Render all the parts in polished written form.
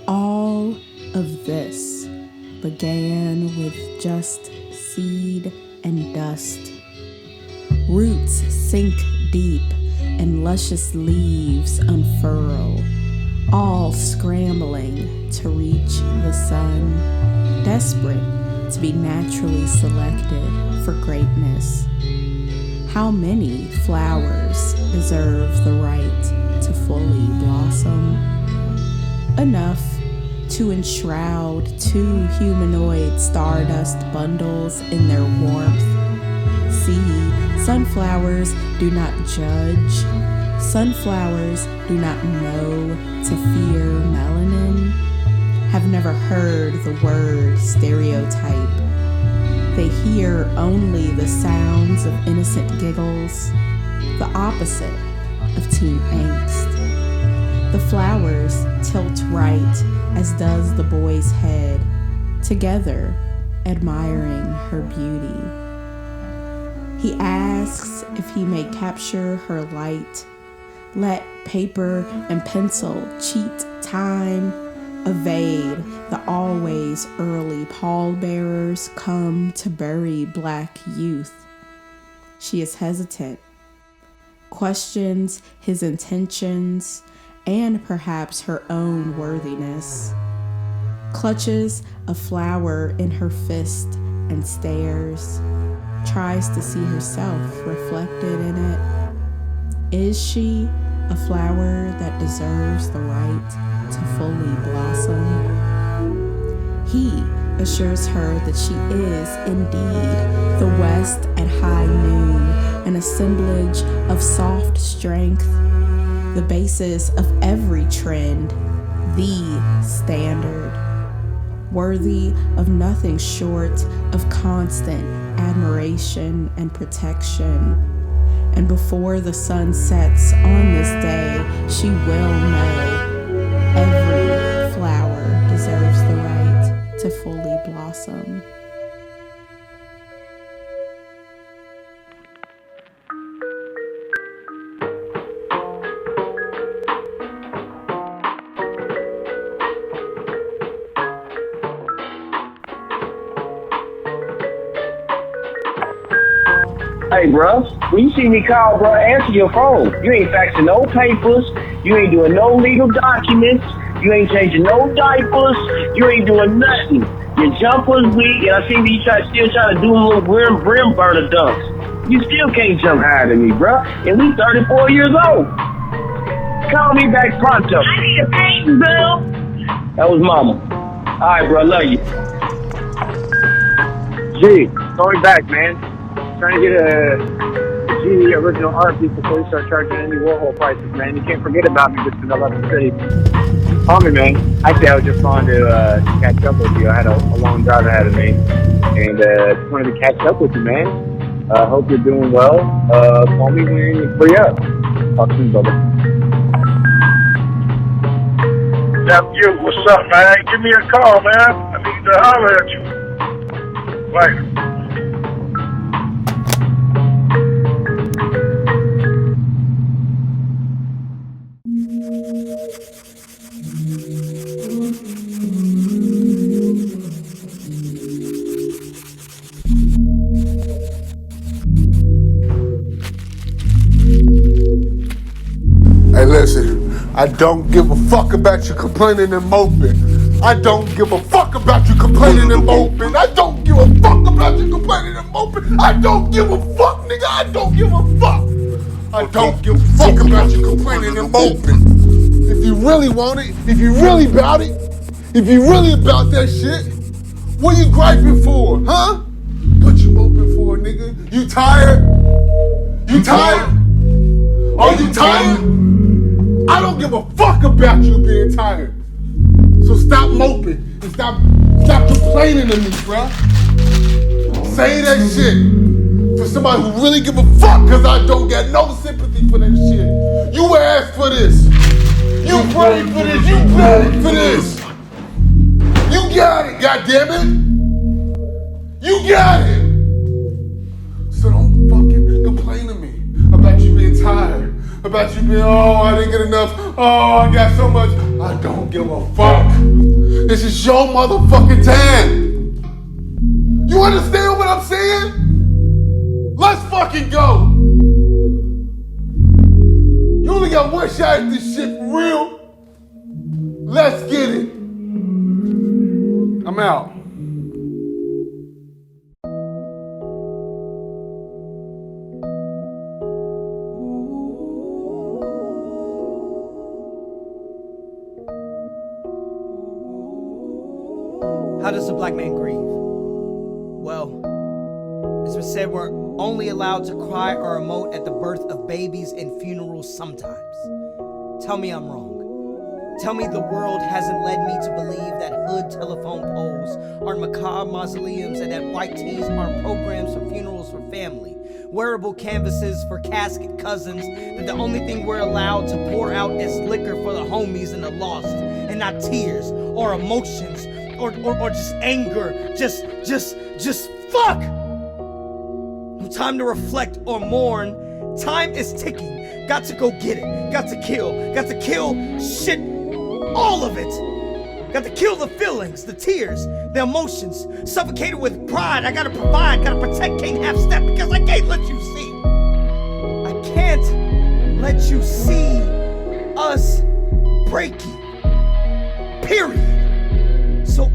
All of this began with just seed and dust. Roots sink deep and luscious leaves unfurl, all scrambling to reach the sun, desperate to be naturally selected for greatness. How many flowers deserve the right to fully blossom? Enough to enshroud 2 humanoid stardust bundles in their warmth. See, sunflowers do not judge. Sunflowers do not know to fear melanin, have never heard the word stereotype. They hear only the sounds of innocent giggles, the opposite of teen angst. The flowers tilt right, as does the boy's head, together admiring her beauty. He asks if he may capture her light, let paper and pencil cheat time, evade the always early pallbearers come to bury black youth. She is hesitant, questions his intentions, and perhaps her own worthiness, clutches a flower in her fist and stares, tries to see herself reflected in it. Is she a flower that deserves the right to fully blossom? He assures her that she is indeed the west at high noon, an assemblage of soft strength, the basis of every trend, the standard, worthy of nothing short of constant admiration and protection. And before the sun sets on this day, she will know every flower deserves the right to fully blossom. Hey, bro, when you see me call, bro, answer your phone. You ain't faxing no papers. You ain't doing no legal documents. You ain't changing no diapers. You ain't doing nothing. Your jumper's weak, and I see you still trying to do a little brim burner dunks. You still can't jump higher than me, bro. And we 34 years old. Call me back pronto. I need a paying bill. That was mama. All right, bro, I love you. G, call me back, man. Trying to get a see the original art piece before you start charging Andy Warhol prices, man. You can't forget about me just because I love the city. Call me, man. Actually, I was just calling to catch up with you. I had a long drive ahead of me, and just wanted to catch up with you, man. Hope you're doing well. Call me when you free up. Talk soon, brother. Nephew, what's up, man? Give me a call, man. I need to holler at you. Later. Hey, listen, I don't give a fuck about you complaining and moping. I don't give a fuck about you complaining and moping. I don't give a fuck about you complaining and moping. I don't give a fuck, nigga. I don't give a fuck. I don't give a fuck about you complaining and moping. If you really want it, if you really about it, if you really about that shit, what you griping for, huh? What you moping for, nigga? You tired? You tired? Are you tired? I don't give a fuck about you being tired. So stop moping and stop complaining to me, bruh. Say that shit for somebody who really give a fuck, cause I don't get no sympathy for that shit. You asked for this. You prayed for this. You begged for this. You got it, goddammit. You got it. So don't fucking complain to me about you being tired. About you being, oh, I didn't get enough. Oh, I got so much. I don't give a fuck. This is your motherfucking time. You understand what I'm saying? Let's fucking go. You only got one shot at this shit for real. Let's get it. I'm out. How does a black man grieve? Well, it's been said we're only allowed to cry or emote at the birth of babies and funerals sometimes. Tell me I'm wrong. Tell me the world hasn't led me to believe that hood telephone poles are macabre mausoleums and that white tees are programs for funerals for family, wearable canvases for casket cousins, that the only thing we're allowed to pour out is liquor for the homies and the lost, and not tears or emotions or just anger, just fuck! No time to reflect or mourn. Time is ticking. Got to go get it. Got to kill shit, all of it. Got to kill the feelings, the tears, the emotions. Suffocated with pride. I gotta provide, gotta protect, can't half step because I can't let you see. I can't let you see us breaking. Period. So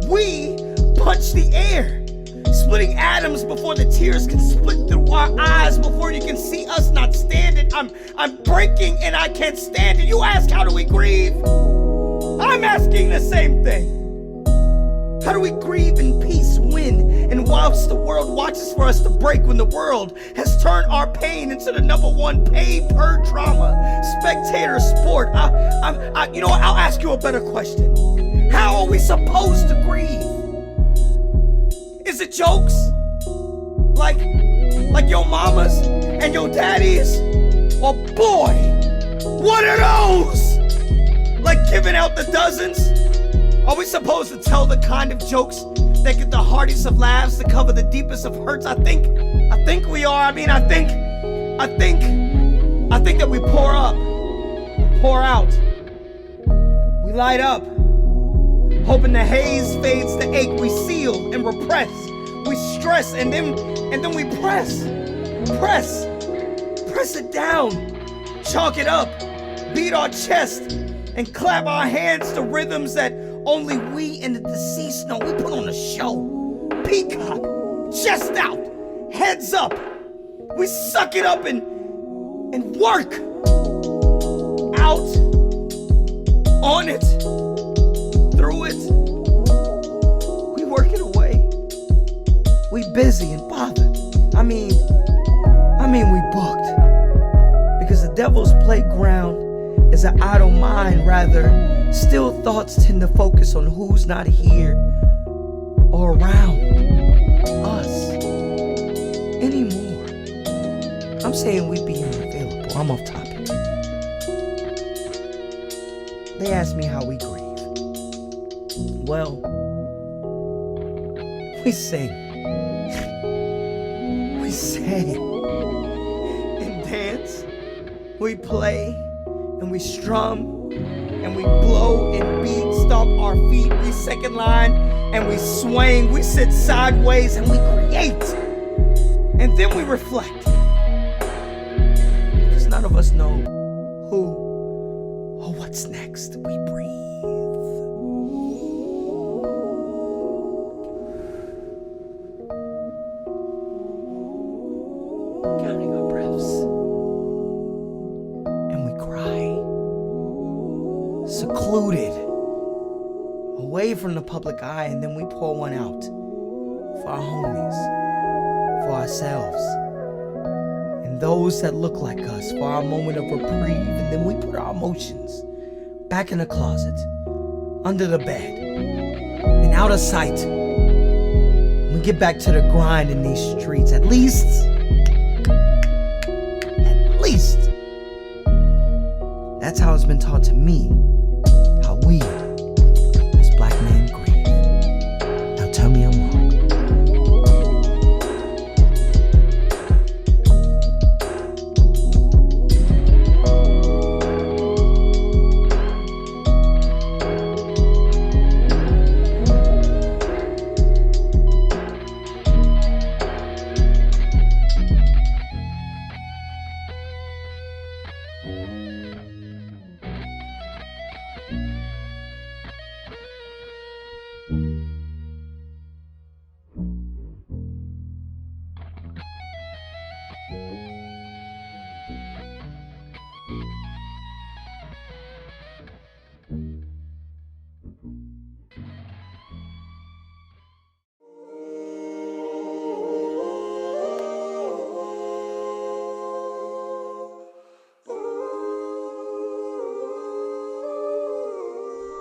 we punch the air, splitting atoms before the tears can split through our eyes, before you can see us not standing. I'm breaking and I can't stand it. You ask, how do we grieve? I'm asking the same thing. How do we grieve in peace when and whilst the world watches for us to break, when the world has turned our pain into the #1 pay-per drama, spectator sport? You know what? I'll ask you a better question. How are we supposed to grieve? Is it jokes? Like your mamas and your daddies? Or boy, what are those? Like giving out the dozens? Are we supposed to tell the kind of jokes that get the heartiest of laughs to cover the deepest of hurts? I think we are. I think that we pour up, pour out, we light up, hoping the haze fades the ache. We seal and repress, we stress and then we press it down, chalk it up, beat our chest, and clap our hands to rhythms that only we and the deceased know. We put on a show. Peacock, chest out, heads up. We suck it up and work. Out, on it, through it. We work it away. We busy and bothered. I mean, I mean, we booked. Because the devil's playground is an idle mind, rather. Still thoughts tend to focus on who's not here or around us anymore. I'm saying we be unavailable. I'm off topic. They asked me how we grieve. Well, we sing. We sing and dance. We play and we strum and we blow and beat, stomp our feet. We second line and we swing. We sit sideways and we create. And then we reflect. Because none of us know who or what's next. We breathe. Counting our breaths. And we cry. Secluded. Away from the public eye, and then we pour one out. For our homies. For ourselves. And those that look like us. For our moment of reprieve. And then we put our emotions back in the closet. Under the bed. And out of sight. And we get back to the grind in these streets. At least. That's how it's been taught to me. How we, as black men, grieve. Now tell me I'm wrong.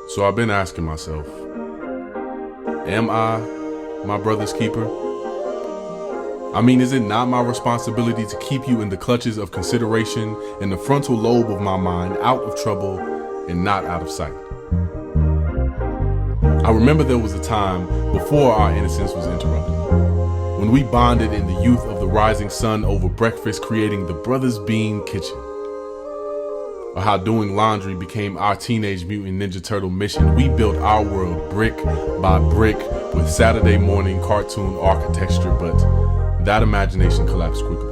So I've been asking myself, am I my brother's keeper? I mean, is it not my responsibility to keep you in the clutches of consideration in the frontal lobe of my mind, out of trouble and not out of sight? I remember there was a time before our innocence was interrupted, when we bonded in the youth of the rising sun over breakfast, creating the Brothers Bean Kitchen. Or how doing laundry became our Teenage Mutant Ninja Turtle mission. We built our world brick by brick with Saturday morning cartoon architecture, but that imagination collapsed quickly.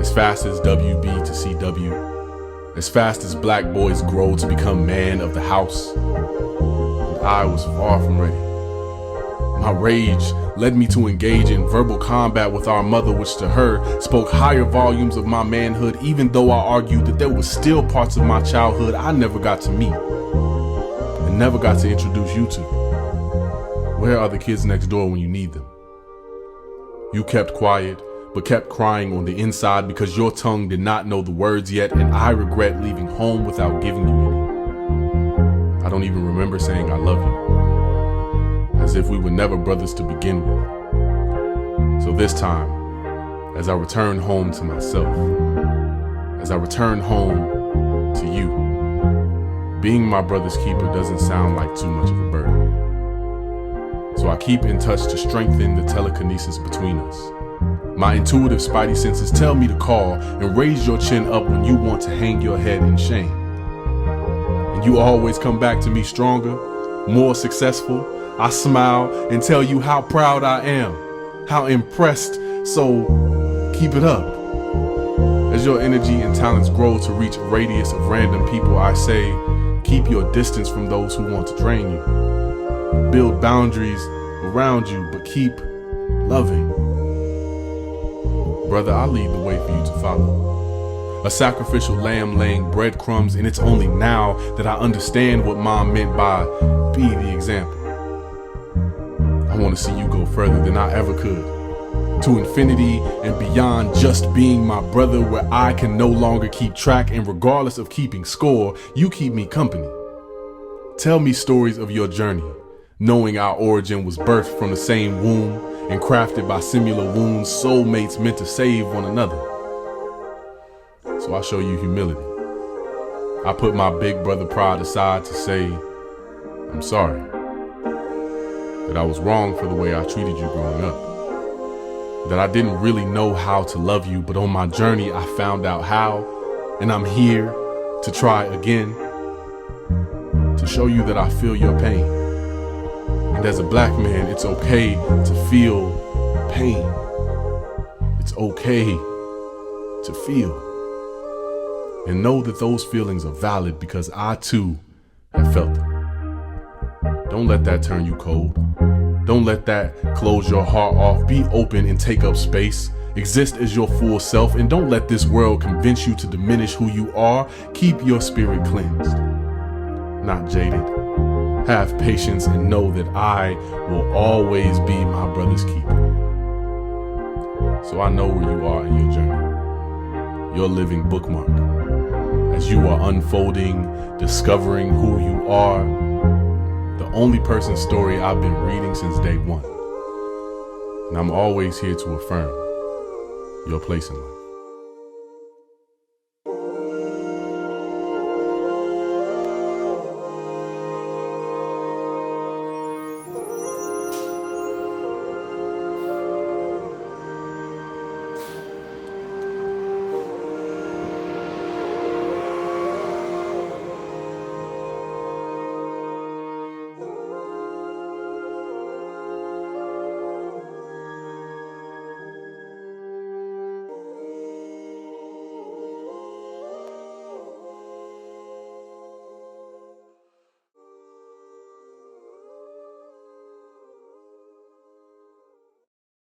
As fast as WB to CW, as fast as black boys grow to become man of the house, and I was far from ready. My rage led me to engage in verbal combat with our mother, which to her spoke higher volumes of my manhood, even though I argued that there were still parts of my childhood I never got to meet and never got to introduce you to. Where are the kids next door when you need them? You kept quiet, but kept crying on the inside because your tongue did not know the words yet, and I regret leaving home without giving you any. I don't even remember saying I love you. As if we were never brothers to begin with. So this time, as I return home to myself, as I return home to you, being my brother's keeper doesn't sound like too much of a burden. So I keep in touch to strengthen the telekinesis between us. My intuitive spidey senses tell me to call and raise your chin up when you want to hang your head in shame. And you always come back to me stronger, more successful. I smile and tell you how proud I am, how impressed, so keep it up. As your energy and talents grow to reach a radius of random people, I say, keep your distance from those who want to drain you. Build boundaries around you, but keep loving. Brother, I'll lead the way for you to follow. A sacrificial lamb laying breadcrumbs, and it's only now that I understand what Mom meant by be the example. I want to see you go further than I ever could. to infinity and beyond just being my brother, where I can no longer keep track, and regardless of keeping score, you keep me company. Tell me stories of your journey, knowing our origin was birthed from the same womb and crafted by similar wounds, soulmates meant to save one another. So I show you humility. I put my big brother pride aside to say, I'm sorry, that I was wrong for the way I treated you growing up, that I didn't really know how to love you, but on my journey I found out how, and I'm here to try again, to show you that I feel your pain. And as a black man, it's okay to feel pain. It's okay to feel. And know that those feelings are valid, because I too have felt them. Don't let that turn you cold. Don't let that close your heart off. Be open and take up space. Exist as your full self, and don't let this world convince you to diminish who you are. Keep your spirit cleansed, not jaded. Have patience and know that I will always be my brother's keeper. So I know where you are in your journey, your living bookmark. As you are unfolding, discovering who you are, the only person's story I've been reading since day one. And I'm always here to affirm your place in life.